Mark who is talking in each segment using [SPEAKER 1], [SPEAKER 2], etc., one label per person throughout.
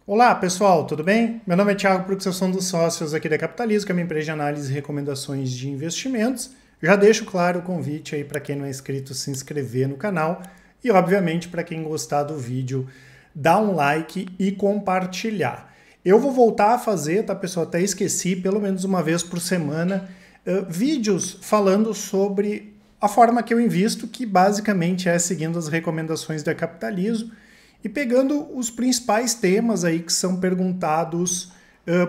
[SPEAKER 1] Olá pessoal, tudo bem? Meu nome é Thiago Prux, eu sou um dos sócios aqui da Capitalizo, que é uma empresa de análise e recomendações de investimentos. Já deixo claro o convite aí para quem não é inscrito se inscrever no canal e obviamente para quem gostar do vídeo, dar um like e compartilhar. Eu vou voltar a fazer, tá pessoal? Até esqueci, pelo menos uma vez por semana, vídeos falando sobre a forma que eu invisto, que basicamente é seguindo as recomendações da Capitalizo e pegando os principais temas aí que são perguntados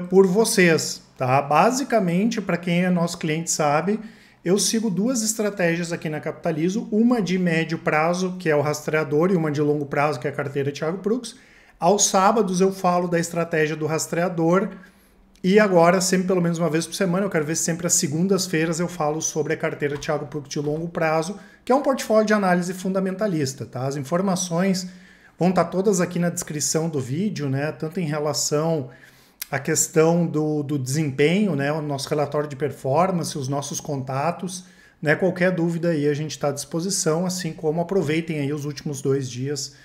[SPEAKER 1] por vocês, tá? Basicamente, para quem é nosso cliente sabe, eu sigo duas estratégias aqui na Capitalizo, uma de médio prazo, que é o rastreador, e uma de longo prazo, que é a carteira Thiago Prux. Aos sábados eu falo da estratégia do rastreador e agora, sempre pelo menos uma vez por semana, eu quero ver se sempre às segundas-feiras eu falo sobre a carteira Thiago Prux de longo prazo, que é um portfólio de análise fundamentalista, tá? As informações vão estar todas aqui na descrição do vídeo, né? Tanto em relação à questão do desempenho, né? O nosso relatório de performance, os nossos contatos, né? Qualquer dúvida aí a gente está à disposição, assim como aproveitem aí os últimos 2 dias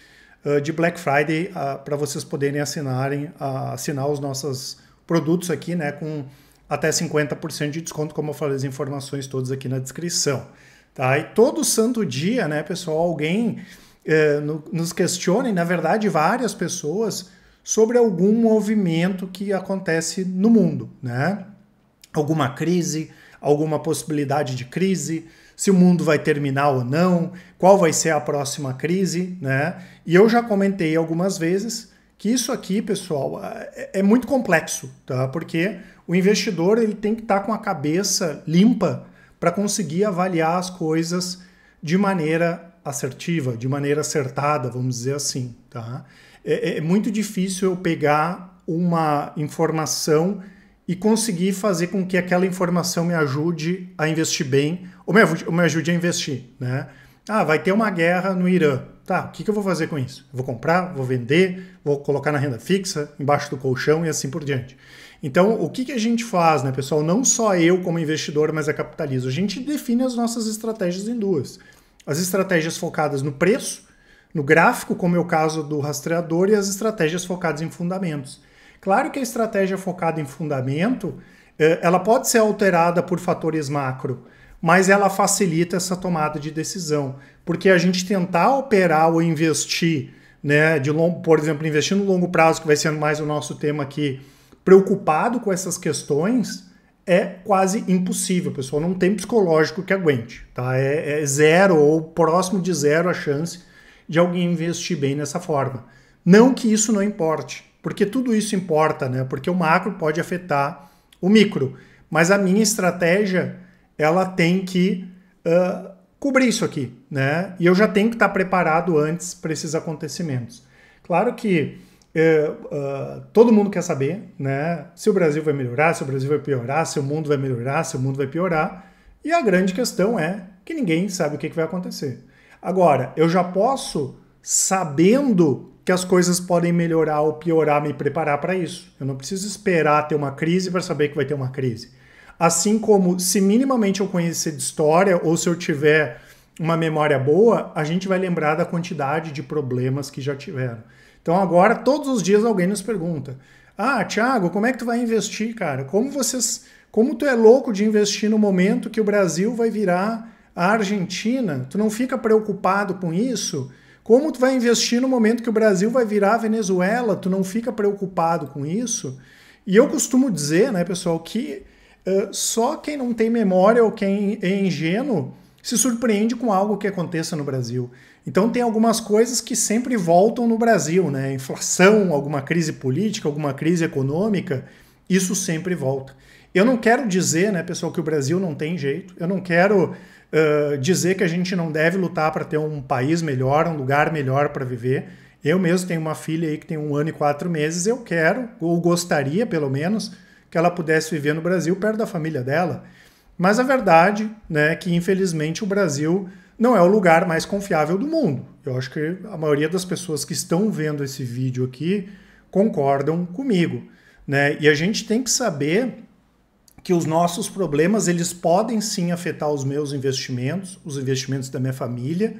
[SPEAKER 1] de Black Friday para vocês poderem assinar os nossos produtos aqui, né? Com até 50% de desconto, como eu falei, as informações todas aqui na descrição. Tá? E todo santo dia, né, pessoal, alguém nos questionem, na verdade, várias pessoas, sobre algum movimento que acontece no mundo, né? Alguma crise, alguma possibilidade de crise, se o mundo vai terminar ou não, qual vai ser a próxima crise, né? E eu já comentei algumas vezes que isso aqui, pessoal, é muito complexo, tá? Porque o investidor ele tem que estar com a cabeça limpa para conseguir avaliar as coisas de maneira assertiva, de maneira acertada, vamos dizer assim, tá? É muito difícil eu pegar uma informação e conseguir fazer com que aquela informação me ajude a investir bem, ou me ajude a investir, né? Ah, vai ter uma guerra no Irã. Tá, o que eu vou fazer com isso? Eu vou comprar, vou vender, vou colocar na renda fixa, embaixo do colchão e assim por diante. Então, o que a gente faz, né, pessoal? Não só eu como investidor, mas a Capitalizo. A gente define as nossas estratégias em duas. As estratégias focadas no preço, no gráfico, como é o caso do rastreador, e as estratégias focadas em fundamentos. Claro que a estratégia focada em fundamento, ela pode ser alterada por fatores macro, mas ela facilita essa tomada de decisão. Porque a gente tentar operar ou investir, né, por exemplo, investir no longo prazo, que vai ser mais o nosso tema aqui, preocupado com essas questões, é quase impossível, pessoal. Não tem psicológico que aguente, tá? É zero ou próximo de zero a chance de alguém investir bem nessa forma. Não que isso não importe, porque tudo isso importa, né? Porque o macro pode afetar o micro, mas a minha estratégia ela tem que cobrir isso aqui, né? E eu já tenho que estar preparado antes para esses acontecimentos. Claro que todo mundo quer saber, né, se o Brasil vai melhorar, se o Brasil vai piorar, se o mundo vai melhorar, se o mundo vai piorar. E a grande questão é que ninguém sabe o que vai acontecer. Agora, eu já posso, sabendo que as coisas podem melhorar ou piorar, me preparar para isso. Eu não preciso esperar ter uma crise para saber que vai ter uma crise. Assim como, se minimamente eu conhecer de história ou se eu tiver uma memória boa, a gente vai lembrar da quantidade de problemas que já tiveram. Então agora, todos os dias alguém nos pergunta: ah, Thiago, como é que tu vai investir, cara? Como tu é louco de investir no momento que o Brasil vai virar a Argentina? Tu não fica preocupado com isso? Como tu vai investir no momento que o Brasil vai virar a Venezuela? Tu não fica preocupado com isso? E eu costumo dizer, né, pessoal, que só quem não tem memória ou quem é ingênuo se surpreende com algo que aconteça no Brasil. Então tem algumas coisas que sempre voltam no Brasil, né? Inflação, alguma crise política, alguma crise econômica, isso sempre volta. Eu não quero dizer, né, pessoal, que o Brasil não tem jeito. Eu não quero dizer que a gente não deve lutar para ter um país melhor, um lugar melhor para viver. Eu mesmo tenho uma filha aí que tem 1 ano e 4 meses. Eu quero, ou gostaria pelo menos, que ela pudesse viver no Brasil perto da família dela. Mas a verdade, né, é que infelizmente o Brasil não é o lugar mais confiável do mundo. Eu acho que a maioria das pessoas que estão vendo esse vídeo aqui concordam comigo, né? E a gente tem que saber que os nossos problemas, eles podem sim afetar os meus investimentos, os investimentos da minha família,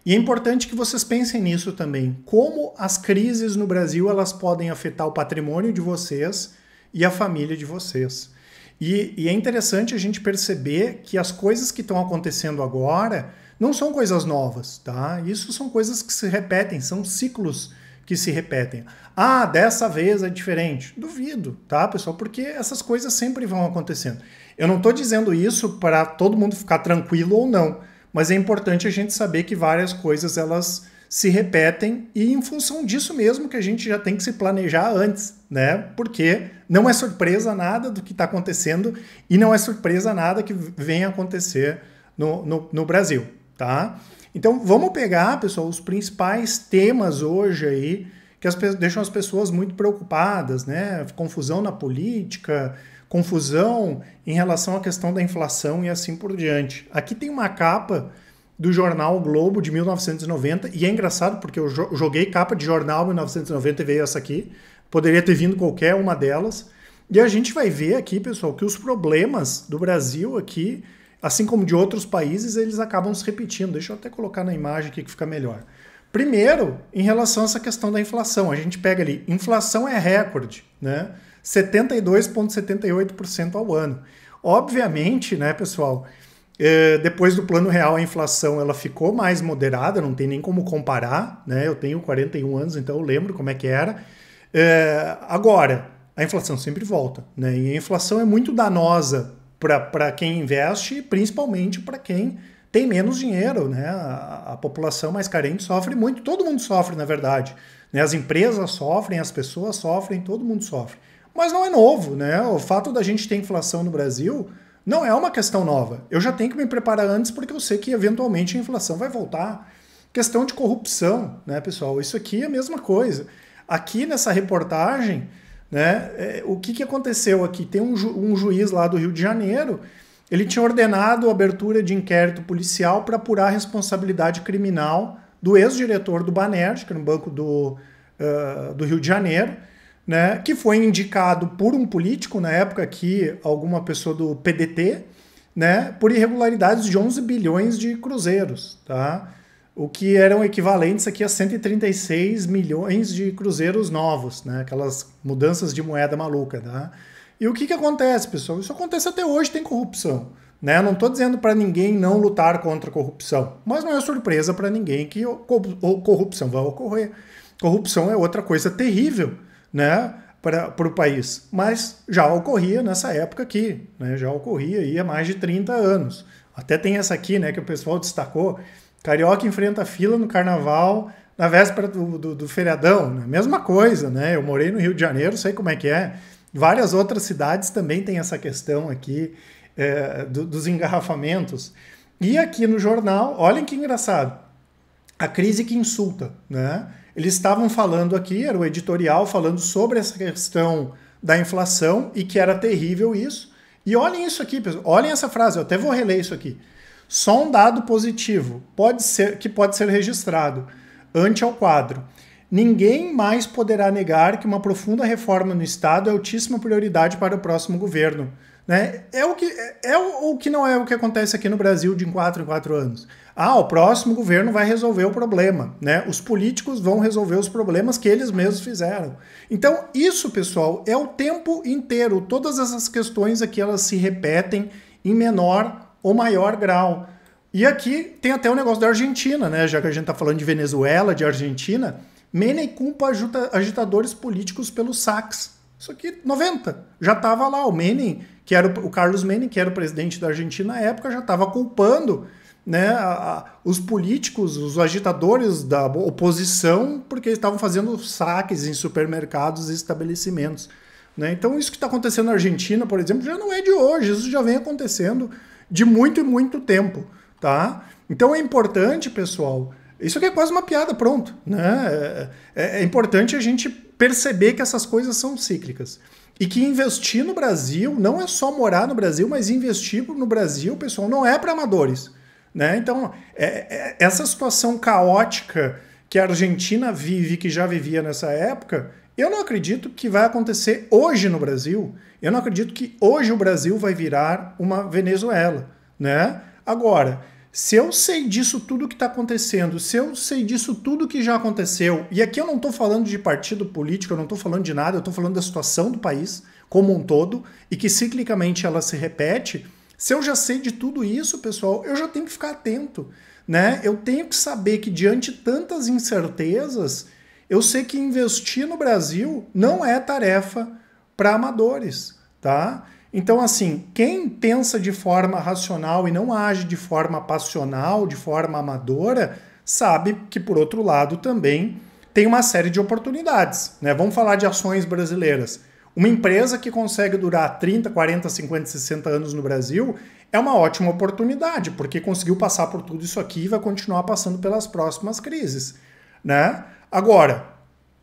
[SPEAKER 1] E é importante que vocês pensem nisso também. Como as crises no Brasil elas podem afetar o patrimônio de vocês e a família de vocês. E é interessante a gente perceber que as coisas que estão acontecendo agora não são coisas novas, tá? Isso são coisas que se repetem, são ciclos que se repetem. Ah, dessa vez é diferente. Duvido, tá, pessoal? Porque essas coisas sempre vão acontecendo. Eu não estou dizendo isso para todo mundo ficar tranquilo ou não, mas é importante a gente saber que várias coisas elas se repetem e em função disso mesmo que a gente já tem que se planejar antes, né? Porque não é surpresa nada do que está acontecendo e não é surpresa nada que venha acontecer no Brasil, tá? Então vamos pegar, pessoal, os principais temas hoje aí que deixam as pessoas muito preocupadas, né? Confusão na política, confusão em relação à questão da inflação e assim por diante. Aqui tem uma capa do jornal o Globo de 1990, e é engraçado porque eu joguei capa de jornal 1990 e veio essa aqui, poderia ter vindo qualquer uma delas, e a gente vai ver aqui, pessoal, que os problemas do Brasil aqui, assim como de outros países, eles acabam se repetindo. Deixa eu até colocar na imagem aqui que fica melhor. Primeiro, em relação a essa questão da inflação, a gente pega ali, inflação é recorde, né? 72,78% ao ano. Obviamente, né, pessoal, depois do Plano Real a inflação ela ficou mais moderada, não tem nem como comparar, né? Eu tenho 41 anos, então eu lembro como é que era. Agora, a inflação sempre volta, né? E a inflação é muito danosa para quem investe, principalmente para quem tem menos dinheiro, né? A população mais carente sofre muito, todo mundo sofre, na verdade, né? As empresas sofrem, as pessoas sofrem, todo mundo sofre. Mas não é novo, né? O fato da gente ter inflação no Brasil não é uma questão nova. Eu já tenho que me preparar antes porque eu sei que eventualmente a inflação vai voltar. Questão de corrupção, né, pessoal? Isso aqui é a mesma coisa. Aqui nessa reportagem, né, o que aconteceu aqui? Tem um juiz lá do Rio de Janeiro, ele tinha ordenado a abertura de inquérito policial para apurar a responsabilidade criminal do ex-diretor do Banerj, que era um banco do Rio de Janeiro, né, que foi indicado por um político, na época aqui, alguma pessoa do PDT, né, por irregularidades de 11 bilhões de cruzeiros, tá? O que eram equivalentes aqui a 136 milhões de cruzeiros novos, né, aquelas mudanças de moeda maluca, tá? E o que acontece, pessoal? Isso acontece até hoje, tem corrupção, né? Eu não estou dizendo para ninguém não lutar contra a corrupção, mas não é surpresa para ninguém que corrupção vai ocorrer. Corrupção é outra coisa terrível, né, para o país, mas já ocorria nessa época aqui, né, já ocorria aí há mais de 30 anos. Até tem essa aqui, né, que o pessoal destacou, carioca enfrenta fila no carnaval na véspera do feriadão, né? Mesma coisa, né, eu morei no Rio de Janeiro, sei como é que é, várias outras cidades também tem essa questão aqui dos engarrafamentos. E aqui no jornal, olhem que engraçado, a crise que insulta, né? Eles estavam falando aqui, era o editorial falando sobre essa questão da inflação e que era terrível isso. E olhem isso aqui, pessoal. Olhem essa frase, eu até vou reler isso aqui. Só um dado positivo que pode ser registrado ante ao quadro. Ninguém mais poderá negar que uma profunda reforma no Estado é altíssima prioridade para o próximo governo. Né? O que não é o que acontece aqui no Brasil de 4 em 4 anos. O próximo governo vai resolver o problema, né? Os políticos vão resolver os problemas que eles mesmos fizeram. Então, isso, pessoal, é o tempo inteiro. Todas essas questões aqui, elas se repetem em menor ou maior grau. E aqui tem até o negócio da Argentina, né? Já que a gente está falando de Venezuela, de Argentina, Menem culpa agitadores políticos pelos saques. Isso aqui, 90. Já estava lá o Menem, que era o Carlos Menem, que era o presidente da Argentina na época, já estava culpando, né, os políticos, os agitadores da oposição, porque eles estavam fazendo saques em supermercados e estabelecimentos. Né? Então isso que está acontecendo na Argentina, por exemplo, já não é de hoje, isso já vem acontecendo de muito e muito tempo. Tá? Então é importante, pessoal, isso aqui é quase uma piada, pronto. Né? É importante a gente perceber que essas coisas são cíclicas. E que investir no Brasil não é só morar no Brasil, mas investir no Brasil, pessoal, não é para amadores. Né? Então, essa situação caótica que a Argentina vive, que já vivia nessa época, eu não acredito que vai acontecer hoje no Brasil. Eu não acredito que hoje o Brasil vai virar uma Venezuela. Né? Agora, se eu sei disso tudo que está acontecendo, se eu sei disso tudo que já aconteceu, e aqui eu não estou falando de partido político, eu não estou falando de nada, eu estou falando da situação do país como um todo, e que ciclicamente ela se repete, se eu já sei de tudo isso, pessoal, eu já tenho que ficar atento, né? Eu tenho que saber que diante de tantas incertezas, eu sei que investir no Brasil não é tarefa para amadores, tá? Então, assim, quem pensa de forma racional e não age de forma passional, de forma amadora, sabe que, por outro lado, também tem uma série de oportunidades, né? Vamos falar de ações brasileiras. Uma empresa que consegue durar 30, 40, 50, 60 anos no Brasil é uma ótima oportunidade, porque conseguiu passar por tudo isso aqui e vai continuar passando pelas próximas crises, né? Agora,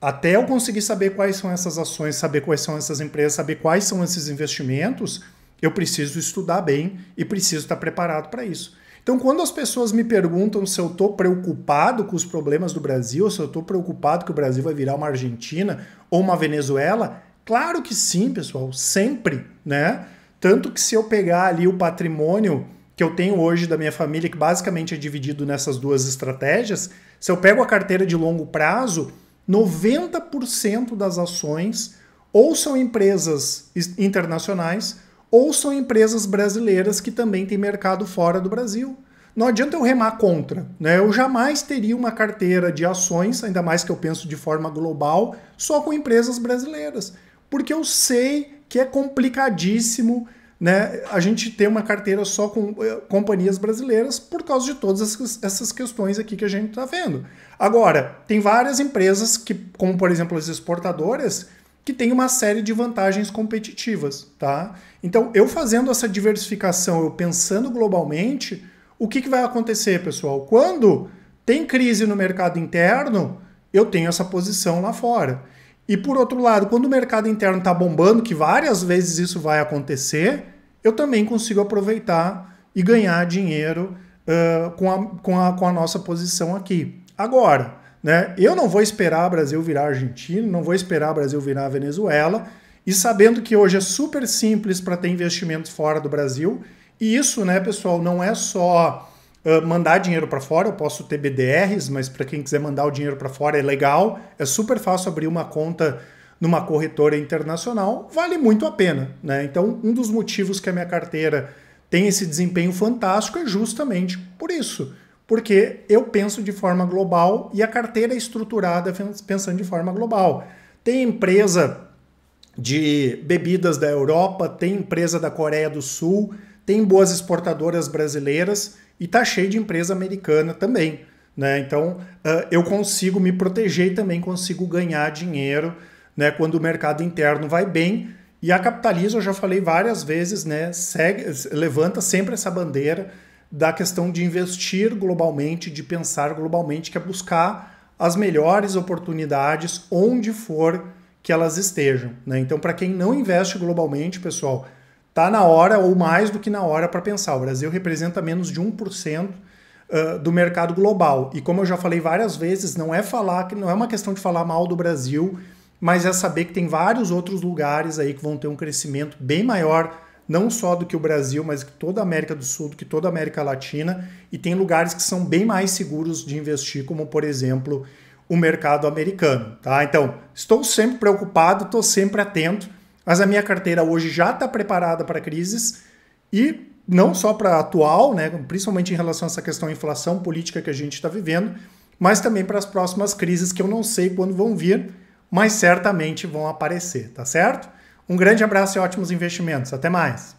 [SPEAKER 1] até eu conseguir saber quais são essas ações, saber quais são essas empresas, saber quais são esses investimentos, eu preciso estudar bem e preciso estar preparado para isso. Então, quando as pessoas me perguntam se eu estou preocupado com os problemas do Brasil, se eu estou preocupado que o Brasil vai virar uma Argentina ou uma Venezuela, claro que sim, pessoal, sempre, né? Tanto que se eu pegar ali o patrimônio que eu tenho hoje da minha família, que basicamente é dividido nessas duas estratégias, se eu pego a carteira de longo prazo, 90% das ações ou são empresas internacionais ou são empresas brasileiras que também têm mercado fora do Brasil. Não adianta eu remar contra, né? Eu jamais teria uma carteira de ações, ainda mais que eu penso de forma global, só com empresas brasileiras. Porque eu sei que é complicadíssimo, né, a gente ter uma carteira só com companhias brasileiras por causa de todas essas questões aqui que a gente está vendo. Agora, tem várias empresas, que, como por exemplo as exportadoras, que têm uma série de vantagens competitivas, tá? Então, eu fazendo essa diversificação, eu pensando globalmente, o que vai acontecer, pessoal? Quando tem crise no mercado interno, eu tenho essa posição lá fora. E por outro lado, quando o mercado interno está bombando, que várias vezes isso vai acontecer, eu também consigo aproveitar e ganhar dinheiro com a nossa posição aqui. Agora, né, eu não vou esperar o Brasil virar Argentina, não vou esperar o Brasil virar Venezuela, e sabendo que hoje é super simples para ter investimentos fora do Brasil, e isso, né, pessoal, não é só mandar dinheiro para fora, eu posso ter BDRs, mas para quem quiser mandar o dinheiro para fora é legal, é super fácil abrir uma conta numa corretora internacional, vale muito a pena, né? Então, um dos motivos que a minha carteira tem esse desempenho fantástico é justamente por isso, porque eu penso de forma global e a carteira é estruturada pensando de forma global. Tem empresa de bebidas da Europa, tem empresa da Coreia do Sul, tem boas exportadoras brasileiras e tá cheio de empresa americana também, né? Então, eu consigo me proteger e também consigo ganhar dinheiro, né, quando o mercado interno vai bem. E a Capitalizo, eu já falei várias vezes, né, levanta sempre essa bandeira da questão de investir globalmente, de pensar globalmente, que é buscar as melhores oportunidades onde for que elas estejam, né? Então, para quem não investe globalmente, pessoal, tá na hora ou mais do que na hora para pensar. O Brasil representa menos de 1% do mercado global. E como eu já falei várias vezes, não é uma questão de falar mal do Brasil, mas é saber que tem vários outros lugares aí que vão ter um crescimento bem maior, não só do que o Brasil, mas que toda a América do Sul, do que toda a América Latina, e tem lugares que são bem mais seguros de investir, como por exemplo o mercado americano, tá? Então, estou sempre preocupado, estou sempre atento, mas a minha carteira hoje já está preparada para crises e não só para a atual, né, principalmente em relação a essa questão de inflação política que a gente está vivendo, mas também para as próximas crises que eu não sei quando vão vir, mas certamente vão aparecer, tá certo? Um grande abraço e ótimos investimentos. Até mais!